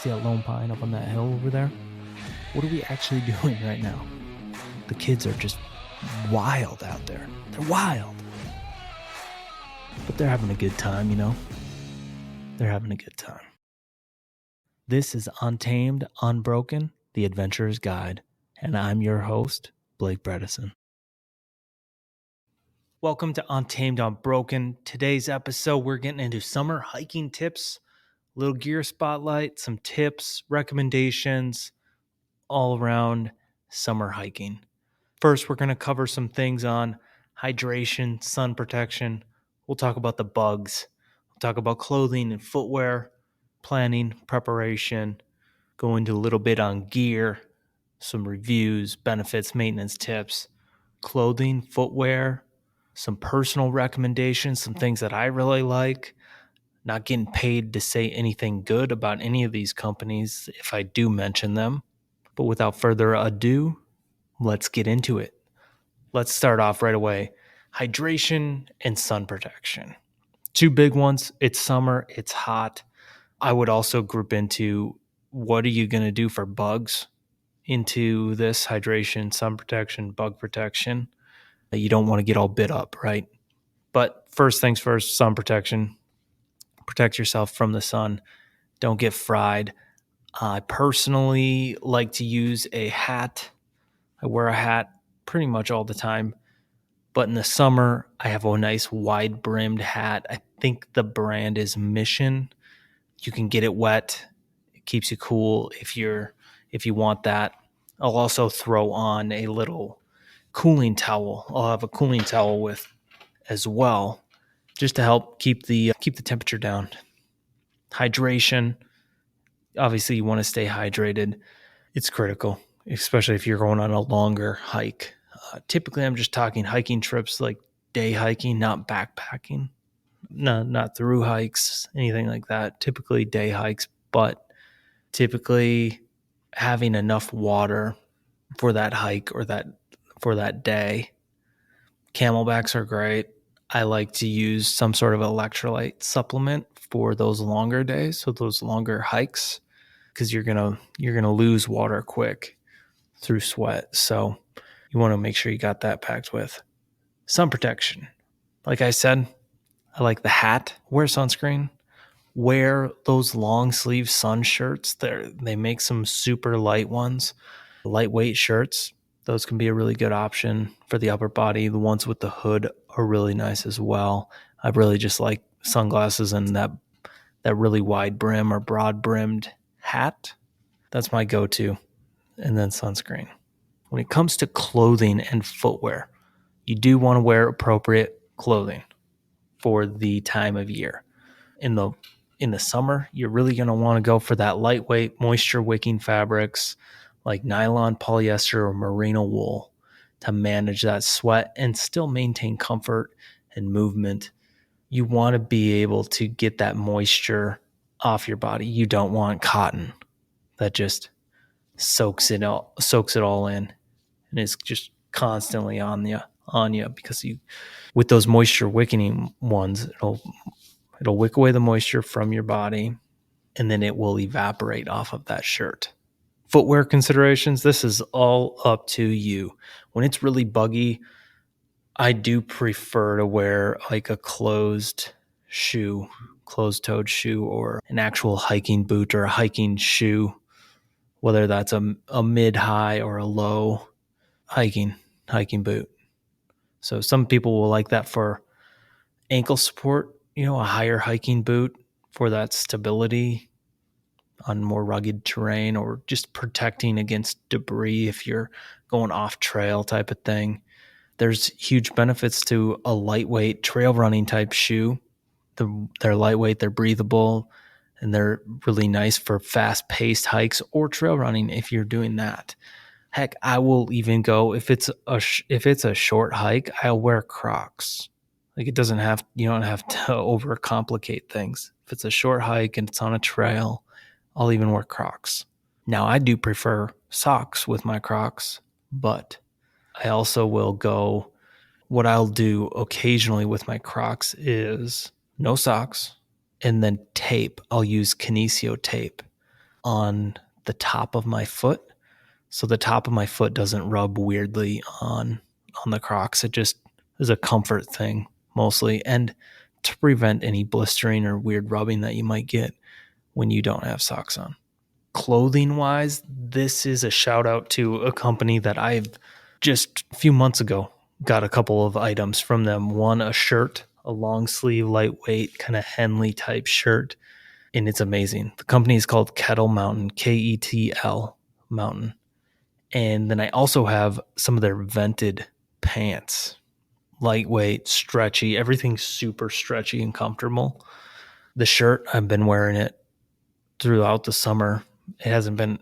See that lone pine up on that hill over there? What are we actually doing right now? The kids are just wild out there. They're wild. But they're having a good time, you know? They're having a good time. This is Untamed Unbroken, the Adventurer's Guide, and I'm your host, Blake Bredesen. Welcome to Untamed Unbroken. Today's episode, we're getting into summer hiking tips, a little gear spotlight, some tips, recommendations, all around summer hiking. First, we're going to cover some things on hydration, sun protection. We'll talk about the bugs. We'll talk about clothing and footwear, planning, preparation, go into a little bit on gear, some reviews, benefits, maintenance tips, clothing, footwear, some personal recommendations, some things that I really like. Not getting paid to say anything good about any of these companies if I do mention them. But without further ado, let's get into it. Let's start off right away. Hydration and sun protection. Two big ones. It's summer. It's hot. I would also group into what are you going to do for bugs into this hydration, sun protection, bug protection. You don't want to get all bit up, right? But first things first, sun protection. Protect yourself from the sun. Don't get fried. I personally like to use a hat. I wear a hat pretty much all the time. But in the summer, I have a nice wide-brimmed hat. I think the brand is Mission. You can get it wet. It keeps you cool if you want that. I'll also throw on a little cooling towel. I'll have a cooling towel with as well, just to help keep the temperature down. Hydration. Obviously, you want to stay hydrated. It's critical, especially if you're going on a longer hike. Typically, I'm just talking hiking trips like day hiking, not backpacking. No, not through hikes, anything like that. Typically day hikes, but typically having enough water for that hike or for that day. Camelbacks are great. I like to use some sort of electrolyte supplement for those longer days, so those longer hikes, because you're gonna lose water quick through sweat. So you want to make sure you got that packed with. Sun protection. Like I said, I like the hat. Wear sunscreen. Wear those long sleeve sun shirts. They make some super light ones, lightweight shirts. Those can be a really good option for the upper body. The ones with the hood are really nice as well. I really just like sunglasses and that really wide brim or broad brimmed hat. That's my go-to. And then sunscreen. When it comes to clothing and footwear, you do want to wear appropriate clothing for the time of year. In the summer, you're really going to want to go for that lightweight, moisture-wicking fabrics like nylon, polyester, or merino wool to manage that sweat and still maintain comfort and movement. You want to be able to get that moisture off your body. You don't want cotton that just soaks it all in and is just constantly on you because with those moisture wicking ones, it'll wick away the moisture from your body and then it will evaporate off of that shirt. Footwear considerations, this is all up to you. When it's really buggy, I do prefer to wear like a closed-toed shoe or an actual hiking boot or a hiking shoe, whether that's a mid-high or a low hiking boot. So some people will like that for ankle support, a higher hiking boot for that stability on more rugged terrain or just protecting against debris if you're going off trail type of thing. There's huge benefits to a lightweight trail running type shoe. They're lightweight, they're breathable, and they're really nice for fast-paced hikes or trail running if you're doing that. Heck, I will even go if it's a short hike, I'll wear Crocs. Like you don't have to overcomplicate things. If it's a short hike and it's on a trail, I'll even wear Crocs. Now I do prefer socks with my Crocs, but I also will go. What I'll do occasionally with my Crocs is no socks and then tape. I'll use Kinesio tape on the top of my foot. So the top of my foot doesn't rub weirdly on the Crocs. It just is a comfort thing mostly, and to prevent any blistering or weird rubbing that you might get when you don't have socks on. Clothing wise, this is a shout out to a company that I've just a few months ago got a couple of items from them. One, a shirt, a long sleeve, lightweight, kind of Henley type shirt, and it's amazing. The company is called Kettle Mountain, Ketl Mountain. And then I also have some of their vented pants, lightweight, stretchy, everything's super stretchy and comfortable. The shirt, I've been wearing it throughout the summer. It hasn't been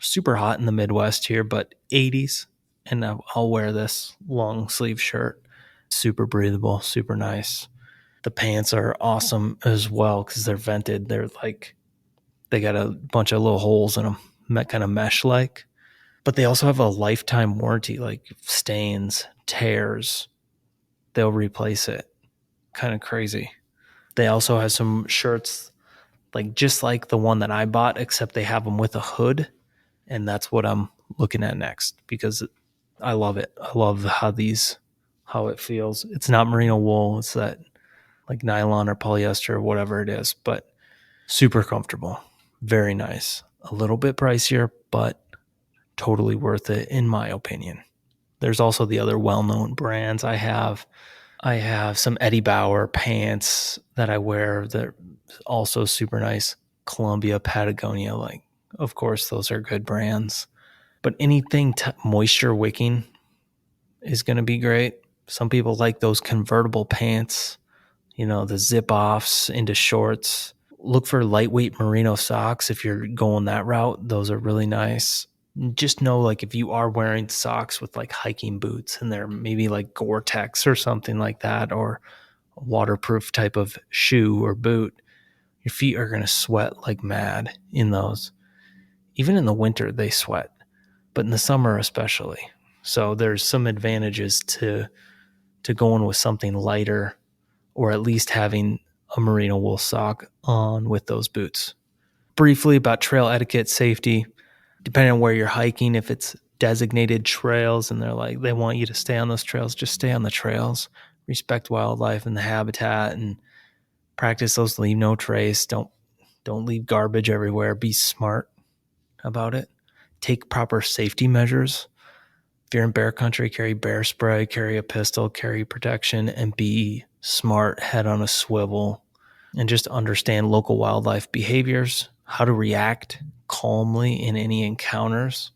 super hot in the Midwest here, but 80s. And I'll wear this long sleeve shirt. Super breathable, super nice. The pants are awesome as well because they're vented. They're like, they got a bunch of little holes in them, kind of mesh like. But they also have a lifetime warranty, like stains, tears, they'll replace it. Kind of crazy. They also have some shirts like just like the one that I bought, except they have them with a hood. And that's what I'm looking at next because I love it. I love how it feels. It's not merino wool. It's that like nylon or polyester or whatever it is, but super comfortable. Very nice. A little bit pricier, but totally worth it in my opinion. There's also the other well-known brands I have. I have some Eddie Bauer pants that I wear that are also super nice. Columbia, Patagonia, like of course those are good brands. But anything moisture wicking is going to be great. Some people like those convertible pants, the zip offs into shorts. Look for lightweight merino socks if you're going that route. Those are really nice. Just know, like, if you are wearing socks with like hiking boots and they're maybe like Gore-Tex or something like that, or a waterproof type of shoe or boot, your feet are going to sweat like mad in those. Even in the winter, they sweat, but in the summer especially. So there's some advantages to going with something lighter, or at least having a merino wool sock on with those boots. Briefly about trail etiquette, safety. Depending on where you're hiking, if it's designated trails and they want you to stay on those trails, just stay on the trails. Respect wildlife and the habitat and practice those leave no trace. Don't leave garbage everywhere. Be smart about it. Take proper safety measures. If you're in bear country, carry bear spray, carry a pistol, carry protection, and be smart, head on a swivel, and just understand local wildlife behaviors, how to react calmly in any encounters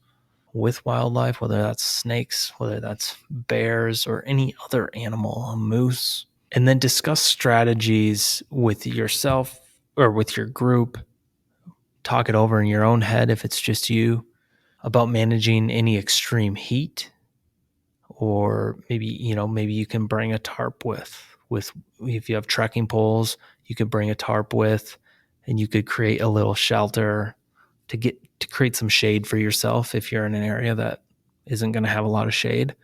with wildlife, whether that's snakes, whether that's bears, or any other animal, a moose. And then discuss strategies with yourself or with your group. Talk it over in your own head if it's just you about managing any extreme heat, or maybe you can bring a tarp with if you have trekking poles, you could bring a tarp with, and you could create a little shelter to create some shade for yourself if you're in an area that isn't going to have a lot of shade.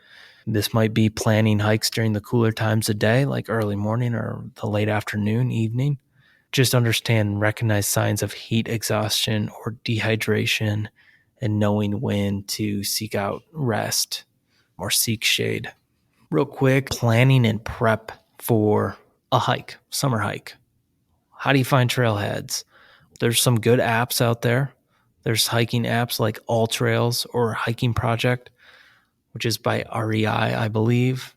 This might be planning hikes during the cooler times of day, like early morning or the late afternoon, evening. Just understand and recognize signs of heat exhaustion or dehydration, and knowing when to seek out rest or seek shade. Real quick, planning and prep for a hike, summer hike. How do you find trailheads? There's some good apps out there. There's hiking apps like All Trails or Hiking Project, which is by REI, I believe.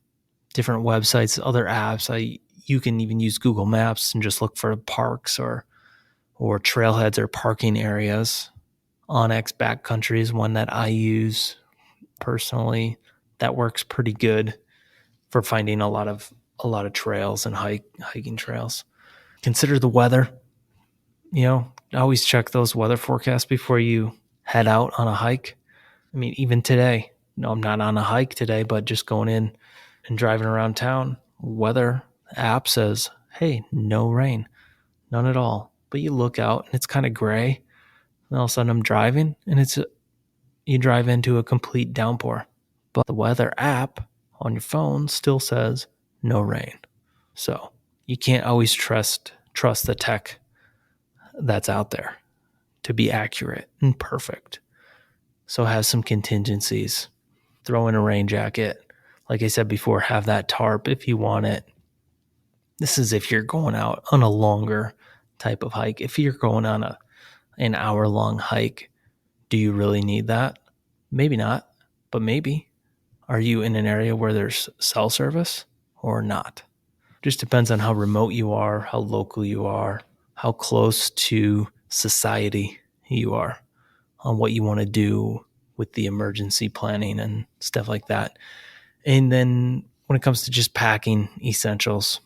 Different websites, other apps. You can even use Google Maps and just look for parks or trailheads or parking areas. Onyx Backcountry is one that I use personally. That works pretty good for finding a lot of trails and hiking trails. Consider the weather. Always check those weather forecasts before you head out on a hike. I mean, even today, no, I'm not on a hike today, but just going in and driving around town, weather app says, hey, no rain, none at all. But you look out and it's kind of gray. And all of a sudden I'm driving and you drive into a complete downpour. But the weather app on your phone still says no rain. So you can't always trust the tech that's out there. to be accurate and perfect. So have some contingencies. Throw in a rain jacket. Like I said before, have that tarp if you want it. This is if you're going out on a longer type of hike. If you're going on an hour-long hike, do you really need that? Maybe not, but maybe. Are you in an area where there's cell service or not? Just depends on how remote you are, how local you are, how close to society you are, on what you want to do with the emergency planning and stuff like that. And then when it comes to just packing essentials,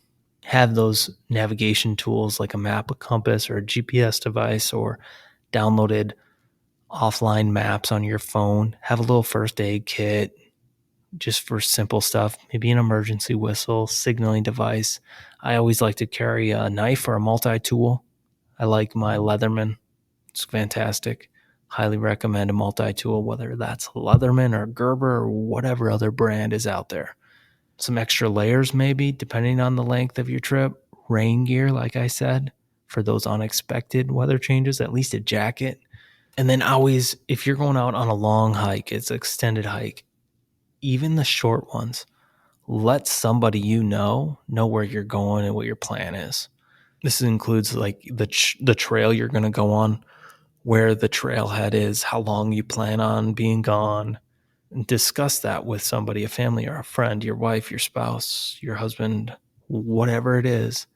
have those navigation tools like a map, a compass, or a GPS device, or downloaded offline maps on your phone. Have a little first aid kit just for simple stuff, maybe an emergency whistle, signaling device. I always like to carry a knife or a multi-tool. I like my Leatherman. It's fantastic. Highly recommend a multi-tool, whether that's Leatherman or Gerber or whatever other brand is out there. Some extra layers maybe, depending on the length of your trip. Rain gear, like I said, for those unexpected weather changes, at least a jacket. And then always, if you're going out on a long hike, it's an extended hike, even the short ones, let somebody know where you're going and what your plan is. This includes like the trail you're going to go on, where the trailhead is, how long you plan on being gone. And discuss that with somebody, a family or a friend, your wife, your spouse, your husband, whatever it is.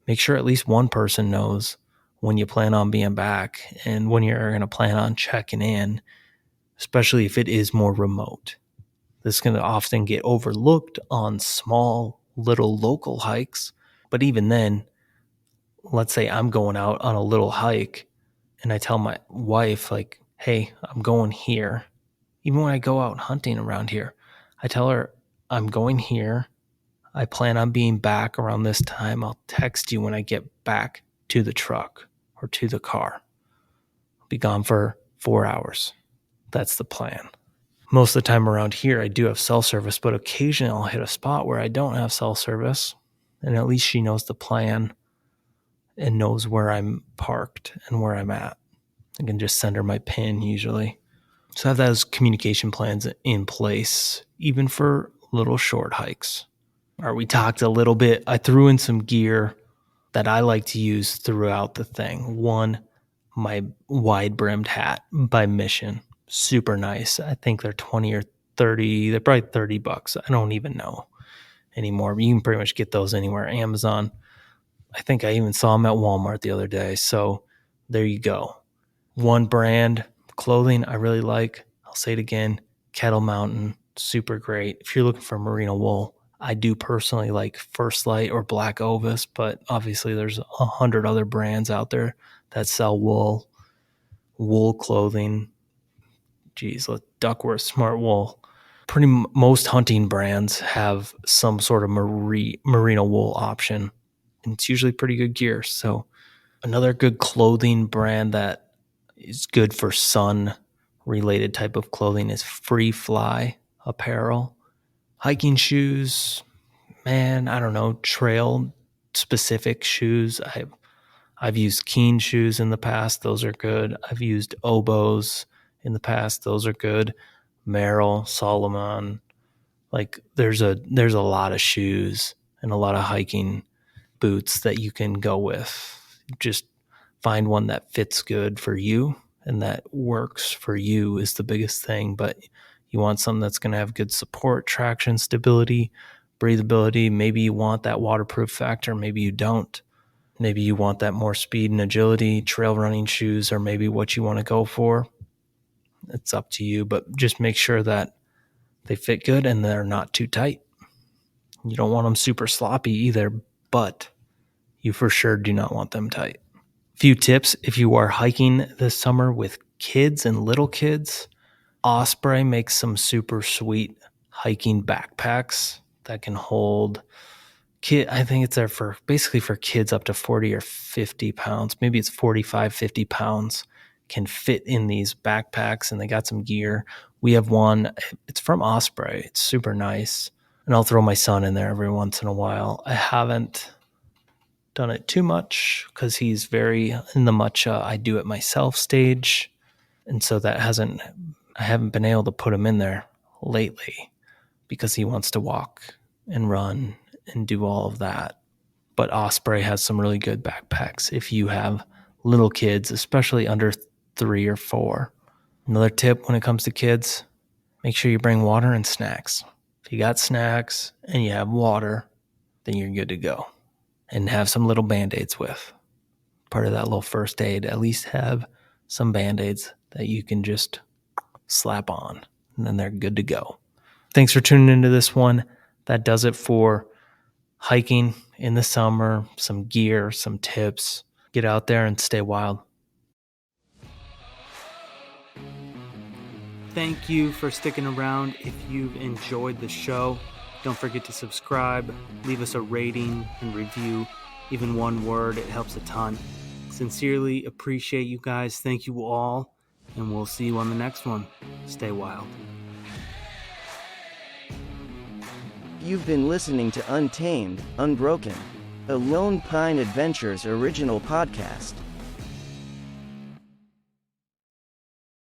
Make sure at least one person knows when you plan on being back and when you're going to plan on checking in, especially if it is more remote. This can often get overlooked on small little local hikes. But even then, let's say I'm going out on a little hike and I tell my wife, like, hey, I'm going here. Even when I go out hunting around here, I tell her I'm going here. I plan on being back around this time. I'll text you when I get back to the truck or to the car. I'll be gone for 4 hours. That's the plan. Most of the time around here, I do have cell service, but occasionally I'll hit a spot where I don't have cell service. And at least she knows the plan and knows where I'm parked and where I'm at. I can just send her my PIN usually. So have those communication plans in place, even for little short hikes. All right, we talked a little bit. I threw in some gear that I like to use throughout the thing. One, my wide-brimmed hat by Mission. Super nice. I think they're 20 or 30. They're probably $30. I don't even know anymore. You can pretty much get those anywhere. Amazon. I think I even saw them at Walmart the other day. So there you go. One brand clothing I really like. I'll say it again. Kettle Mountain. Super great. If you're looking for merino wool, I do personally like First Light or Black Ovis, but obviously there's 100 other brands out there that sell wool clothing. Geez, Duckworth, Smart Wool. Most hunting brands have some sort of merino wool option, and it's usually pretty good gear. So another good clothing brand that is good for sun-related type of clothing is Free Fly Apparel. Hiking shoes, man, I don't know, trail-specific shoes. I've used Keen shoes in the past. Those are good. I've used Oboes in the past. Those are good. Merrell, Solomon. Like there's a lot of shoes and a lot of hiking boots that you can go with. Just find one that fits good for you and that works for you is the biggest thing. But you want something that's going to have good support, traction, stability, breathability. Maybe you want that waterproof factor. Maybe you don't. Maybe you want that more speed and agility. Trail running shoes are maybe what you want to go for. It's up to you, but just make sure that they fit good and they're not too tight. You don't want them super sloppy either, but you for sure do not want them tight. Few tips if you are hiking this summer with kids and little kids. Osprey makes some super sweet hiking backpacks that can hold I think it's there for basically for kids up to 40 or 50 pounds. Maybe it's 45, 50 pounds can fit in these backpacks, and they got some gear. We have one. It's from Osprey. It's super nice. And I'll throw my son in there every once in a while. I haven't done it too much because he's very in the much I do it myself stage. And so I haven't been able to put him in there lately because he wants to walk and run and do all of that. But Osprey has some really good backpacks if you have little kids, especially under 3 or 4. Another tip when it comes to kids, make sure you bring water and snacks. If you got snacks and you have water, then you're good to go. And have some little Band-Aids with. Part of that little first aid, at least have some Band-Aids that you can just slap on, and then they're good to go. Thanks for tuning into this one. That does it for hiking in the summer, some gear, some tips. Get out there and stay wild. Thank you for sticking around. If you've enjoyed the show, don't forget to subscribe, leave us a rating and review. Even one word, it helps a ton. Sincerely appreciate you guys. Thank you all, and we'll see you on the next one. Stay wild. You've been listening to Untamed, Unbroken, a Lone Pine Adventures original podcast.